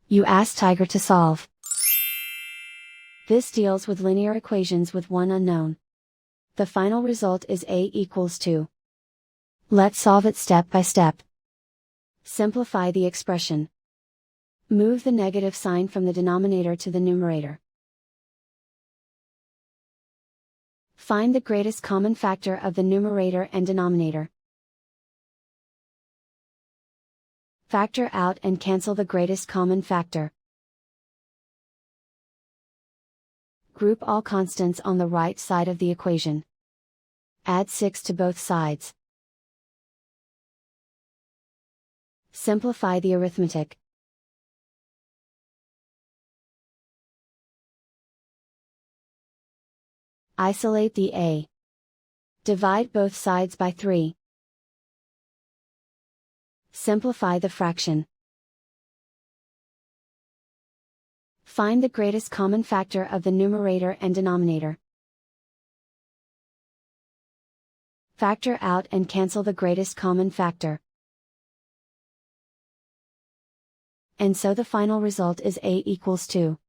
You ask Tiger to solve. This deals with linear equations with one unknown. The final result is a equals 2. Let's solve it step by step. Simplify the expression. Move the negative sign from the denominator to the numerator. Find the greatest common factor of the numerator and denominator. Factor out and cancel the greatest common factor. Group all constants on the right side of the equation. Add 6 to both sides. Simplify the arithmetic. Isolate the a. Divide both sides by 3. Simplify the fraction. Find the greatest common factor of the numerator and denominator. Factor out and cancel the greatest common factor. And so the final result is a equals 2.